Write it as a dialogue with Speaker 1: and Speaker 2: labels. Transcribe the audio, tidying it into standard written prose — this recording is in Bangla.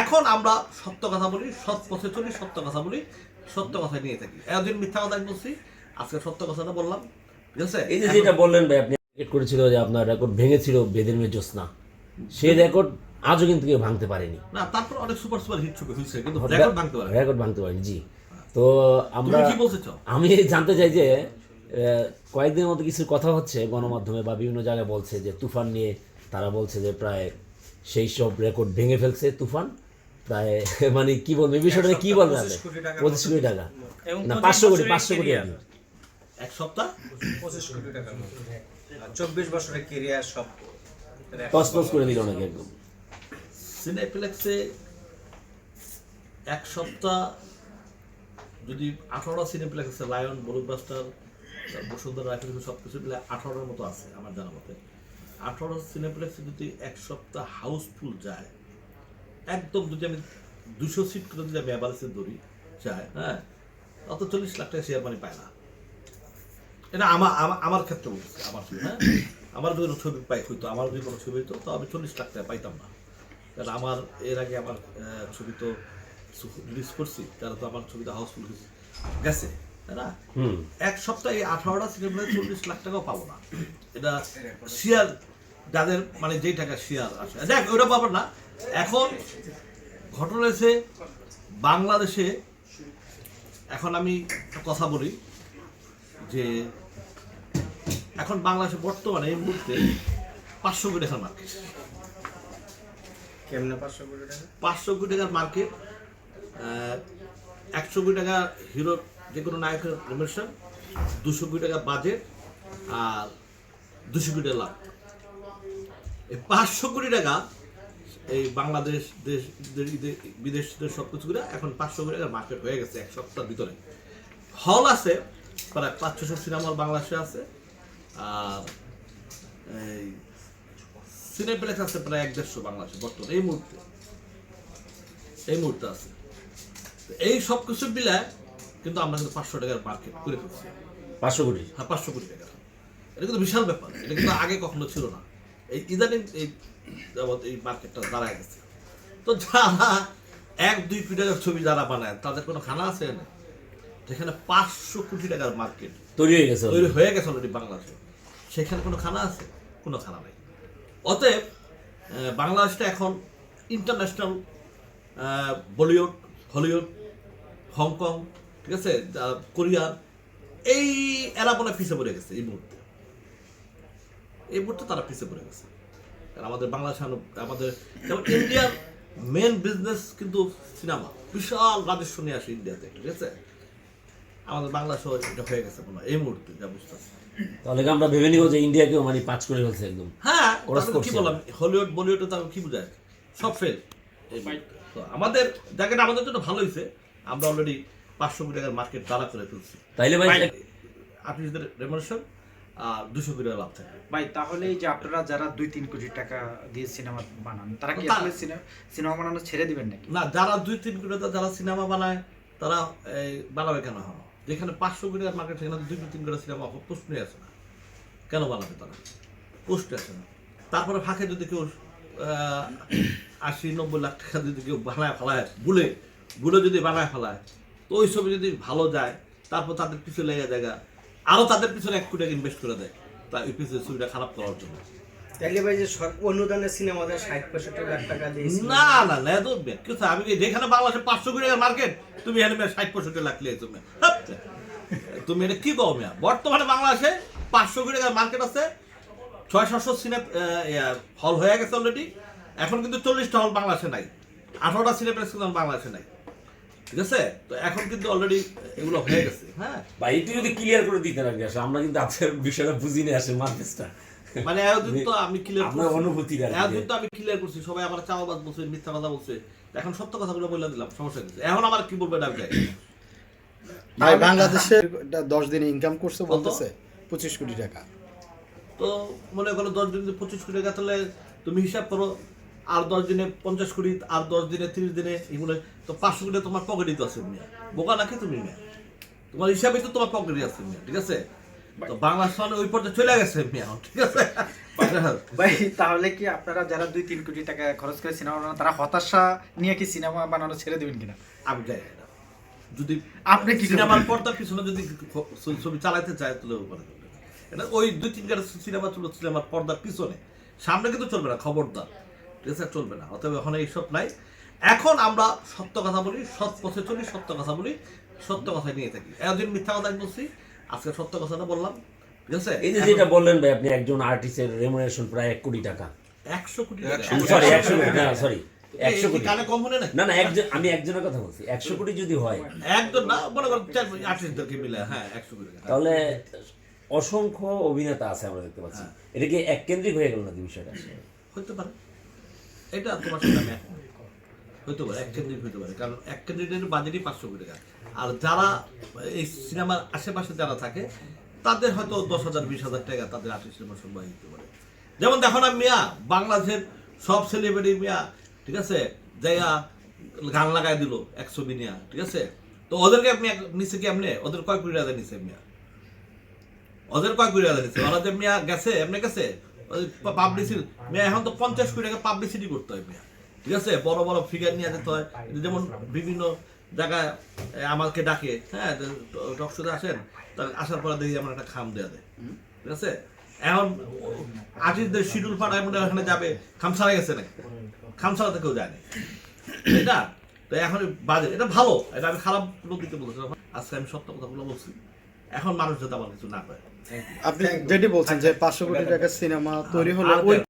Speaker 1: এখন আমরা সত্য কথা বলি, সৎ পথে চলি, সত্য কথা বলি, সত্য কথা নিয়ে থাকি। এতদিন মিথ্যা কথা বলছি, আজকে সত্য কথাটা বললাম, ঠিক আছে?
Speaker 2: এই যে যেটা বললেন ভাই, আপনি রেকর্ড করেছিল যে আপনার রেকর্ড ভেঙেছিল বেদের মেয়ে জ্যোৎস্না, সেই রেকর্ড আজও কিন্তু কেউ ভাঙতে পারেনি।
Speaker 1: না, তারপর অনেক সুপার সুপার হিট ছবি হয়েছে, কিন্তু রেকর্ড ভাঙতে পারে,
Speaker 2: রেকর্ড ভাঙতে পারেনি। জি, তো আমরা
Speaker 1: তুমি কি বলতে চাও?
Speaker 2: আমি জানতে চাই যে কয়েকদিনের মধ্যে কিছু কথা হচ্ছে গণমাধ্যমে বা বিভিন্ন জায়গায় বলছে যে তুফান নিয়ে তারা বলছে যে প্রায় সেই সব রেকর্ড ভেঙে ফেলছে তুফান, প্রায় মানে কি বলবো এই বিষয়টা কি বলবেন? 25 কোটি টাকা না 500 কোটি, 500 কোটি আর কি।
Speaker 1: এক সপ্তাহ
Speaker 3: 25 কোটি টাকা, 24 বছরের কেরিয়ার সব
Speaker 2: তছনছ করে দিল নাকি একদম।
Speaker 1: সিনেপ্লেক্সে এক সপ্তাহ যদি 18টা সিনেপ্লেক্স আছে, লায়ন, ব্লকবাস্টার, বসুন্ধরা, রাইফেল, সব কিছু মিলে 18টার মতো আছে আমার জানা মতে। 18 সিনেপ্লেক্সে যদি এক সপ্তাহ হাউসফুল যায়, একদম যদি আমি 200 সিট করে যদি আমি অ্যাভারেজে ধরি চাই, হ্যাঁ, অত 40 লাখ টাকা শেয়ার মানি পায় না। এটা আমার ক্ষেত্রে বলছি, আমার ছবি, হ্যাঁ, আমার যদি ছবি পাই হইতো, আমার যদি কোনো ছবি হইতো তো আমি 40 লাখ টাকা পাইতাম না। কারণ আমার এর আগে আমার ছবি তো রিলিজ করছি, তারা তো আমার ছবিটা হাউসফুল গেছে, তাই না? এক সপ্তাহে 18টা সিনেমা 40 লাখ টাকাও পাবো না। এটা শেয়ার যাদের মানে যেই টাকা শেয়ার আসে, দেখ ওটা ব্যাপার না। এখন ঘটনা হয়েছে বাংলাদেশে, এখন আমি কথা বলি যে এখন বাংলাদেশে বর্তমানে এই মুহূর্তে 500 কোটি টাকার মার্কেট।
Speaker 3: কেমনে 500 কোটি টাকা?
Speaker 1: 500 কোটি টাকার মার্কেট, 100 কোটি টাকা হিরো যে কোনো নায়কের রেমিটেশন, 200 কোটি টাকা বাজেট, আর 200 কোটি টাকা লাভ। এই 500 কোটি টাকা এই বাংলাদেশ দেশ বিদেশদের সব কিছু করে এখন 500 কোটি টাকার মার্কেট হয়ে গেছে এক সপ্তাহের ভিতরে। হল আছে প্রায় 500 সিনেমা হল বাংলাদেশে আছে, আর এই সিনেপ্লেক্স আছে প্রায় 150 বাংলাদেশে বর্তমানে এই মুহূর্তে আছে। এই সব কিছু মিলায় কিন্তু আমরা কিন্তু 500 টাকার মার্কেট করে ফেলছি।
Speaker 2: 500 কোটি?
Speaker 1: হ্যাঁ, 500 কোটি টাকা, এটা কিন্তু বিশাল ব্যাপার। এটা কিন্তু আগে কখনো ছিল না, এই ইদানিং এই যাবৎ এই মার্কেটটা দাঁড়ায় গেছে। তো যারা 1-2 কোটি টাকার ছবি যারা বানায় তাদের কোনো খানা আছে না, যেখানে 500 কোটি টাকার মার্কেট
Speaker 2: তৈরি হয়ে গেছে
Speaker 1: অলরেডি বাংলাদেশে, সেখানে কোনো খানা আছে? কোনো খানা নেই। অতএব বাংলাদেশটা এখন ইন্টারন্যাশনাল বলিউড, হলিউড, হংকং, ঠিক আছে, কোরিয়া, এই এরা মনে পিছিয়ে পড়ে গেছে এই মুহূর্তে তারা পিছিয়ে পড়ে গেছে। কারণ আমাদের বাংলাদেশ, আমাদের যেমন ইন্ডিয়ার মেন বিজনেস কিন্তু সিনেমা, বিশাল রাজস্ব নিয়ে আসে ইন্ডিয়াতে, ঠিক আছে। আমাদের বাংলাদেশও এটা হয়ে গেছে মনে হয় এই মুহূর্তে, যা বুঝতেছি।
Speaker 2: তাহলে আমরা ভেবে নিব যে ইন্ডিয়াকেও মানে পাঁচ করে ফেলছে একদম।
Speaker 1: হ্যাঁ, কি বললাম, হলিউড বলিউডে তো কি বোঝায়, সব ফেল। তো আমাদের জায়গাটা আমাদের জন্য ভালো হয়েছে, আমরা অলরেডি 500 কোটি টাকার মার্কেট দাঁড়া করে ফেলছি।
Speaker 2: তাইলে ভাই
Speaker 1: আর্টিস্টদের রেমুনারেশন আর 200 কোটি টাকা লাভ থাকে।
Speaker 3: ভাই তাহলে এই যে আপনারা যারা 2-3 কোটি টাকা দিয়ে সিনেমা বানান, তারা কি আসলে সিনেমা বানানো ছেড়ে দিবেন নাকি?
Speaker 1: না, যারা 2-3 কোটি টাকা যারা সিনেমা বানায় তারা বানাবে কেন? হয় যেখানে 500 কোটি টাকার মার্কেট, সেখানে 2-3 কোটি সিনেমা প্রশ্নই আসে না, কেন বানাবে তারা? পোস্ট আসে না। তারপরে ফাঁকে যদি কেউ 80-90 লাখ টাকা যদি কেউ বানায় ফেলায়, ভুলে যদি বানায় ফেলায়, তো ওই ছবি যদি ভালো যায়, তারপর তাদের পিছনে লেগে জায়গা আরও তাদের পিছনে 1 কোটি টাকা ইনভেস্ট করে দেয় তা ওই পিছনে ছবিটা খারাপ করার জন্য।
Speaker 4: তাইলে ভাই যে অনুদানের সিনেমাতে 60-65 লাখ টাকা দিয়ে
Speaker 1: না, তো কিছু আমি যেখানে বাংলাদেশে 500 কোটি টাকার মার্কেট, তুমি এখানে 60-65 লাখ লিয়ে তুমি এটা কি কও মিয়া? বর্তমানে বাংলাদেশে 500 কোটি টাকার মার্কেট আছে, 600 সিনে হল হয়ে গেছে অলরেডি। এখন কিন্তু 40টা হল বাংলাদেশে নাই, 18টা সিনেপ্লেক্স কিন্তু বাংলাদেশে নাই, ঠিক আছে। তো এখন কিন্তু অলরেডি এগুলো হয়ে গেছে। হ্যাঁ
Speaker 2: ভাই, একটু যদি ক্লিয়ার করে দিতে নাকি আসলে আমরা কিন্তু আপনার বিষয়টা বুঝি না আসে মার্কেটটা,
Speaker 1: মানে এতদিন তো আমি ক্লিয়ার
Speaker 2: আপনার অনুভূতিটা
Speaker 1: এতদিন তো আমি ক্লিয়ার করছি, সবাই আমার চাওয়াবাদ বলছে, মিথ্যা কথা বলছে, এখন সত্য কথাগুলো বলে দিলাম, সমস্যা কিছু। এখন আমার কি বলবো এটা
Speaker 5: ভাই, বাংলাদেশে 10 দিনে ইনকাম করছে বলতেছে 25 কোটি টাকা।
Speaker 1: তো মনে করো 10 দিনে 25 কোটি টাকা, তাহলে তুমি হিসাব করো, আর 10 দিনে 50 কোটি, আর 10 দিনে 30 দিনে, এগুলো তো 500 কোটি তোমার পকেটে তো আছে মিয়া, বোকা নাকি তুমি মিয়া? তোমার হিসাবে তো তোমার পকেটে আছে মিয়া, ঠিক আছে। তো বাংলাদেশ ওই পর্যায়ে চলে গেছে মিয়া, ঠিক আছে।
Speaker 3: ভাই তাহলে কি আপনারা যারা 2-3 কোটি টাকা খরচ করে সিনেমা বানান তারা হতাশা নিয়ে কি সিনেমা বানানো ছেড়ে দিবেন কিনা?
Speaker 1: আমি যাই না। যদি
Speaker 3: আপনি কি
Speaker 1: সিনেমার পর্দার পিছনে যদি ছবি চালাতে চায় তাহলে পারে। এটা ওই 2-3 গাড়ি সিনেমা চলবে সিনেমার পর্দার পিছনে, সামনে কিন্তু চলবে না, খবরদার, ঠিক আছে, চলবে না। অতএব এখন এইসব নাই। এখন আমরা সত্য কথা বলি, সৎ পথে চলি, সত্য কথা বলি, সত্য কথা নিয়ে থাকি। একদিন মিথ্যা কথা বলছি, আজকে সত্য কথাটা বললাম, ঠিক আছে।
Speaker 2: এই যে যেটা বললেন ভাই, আপনি একজন আর্টিস্টের রেমুনারেশন প্রায় 1 কোটি টাকা,
Speaker 1: 100 কোটি টাকা।
Speaker 2: সরি 100 কোটি না, সরি 100 কোটি
Speaker 1: কানে কম হলে না,
Speaker 2: না না, একজন, আমি একজনের কথা বলছি। 100 কোটি যদি হয়
Speaker 1: একজন না, মনে করেন 4-8 মিলে, হ্যাঁ 100 কোটি টাকা।
Speaker 2: তাহলে অসংখ্য অভিনেতা আছে আমরা দেখতে পাচ্ছি। এটা কি এক কেন্দ্রিক হয়ে গেল নাকি বিষয়টা?
Speaker 1: হইতে পারে, এটা তোমার সাথে আমি একমত। হইতে পারে, এক কেন্দ্রিক হইতে পারে, কারণ এক কেন্দ্রিকের বাজেটই 500 কোটি টাকা। আর যারা এই সিনেমার আশেপাশে যারা থাকে তাদের হয়তো 10,000-20,000 টাকা তাদের আর্টিস্টের মাসুল বাহিনী দিতে পারে। যেমন দেখো না মিয়া, বাংলাদেশের সব সেলিব্রিটি মিয়া, ঠিক আছে, যাইয়া গান লাগাই দিল 1 ছবি নিয়া, ঠিক আছে। তো ওদেরকে আপনি নিচে কি আপনি ওদের কয় কোটি টাকা নিচে মিয়া, ওদের কয় কোটি টাকা নিচে, ওরা যে মিয়া গেছে এমনি গেছে পাবলিসিটি মিয়া, এখন তো 50 কোটি টাকা পাবলিসিটি করতে হয় মিয়া, ঠিক আছে, বড় বড় ফিগার নিয়ে যেতে হয়। যেমন বিভিন্ন জায়গায় আমাকে ডাকে, হ্যাঁ টকশোতে আসেন, তার আসার পরে দেখি আমার একটা খাম দেওয়া দেয়, ঠিক আছে। এখন আর্টিস্টদের শিডিউল ফাটায় মনে ওখানে যাবে, খাম ছাড়া গেছে নাকি, খাম ছাড়াতে কেউ যায়নি, এটা তো এখন বাজেট এটা ভালো, এটা আমি খারাপ কোনো দিকে বলছি না। আজকে আমি সত্য কথাগুলো বলছি, এখন মানুষ যাতে আমার কিছু না করে।
Speaker 5: আপনি যেটি বলছেন যে 500 কোটি টাকার সিনেমা তৈরি হলে ওই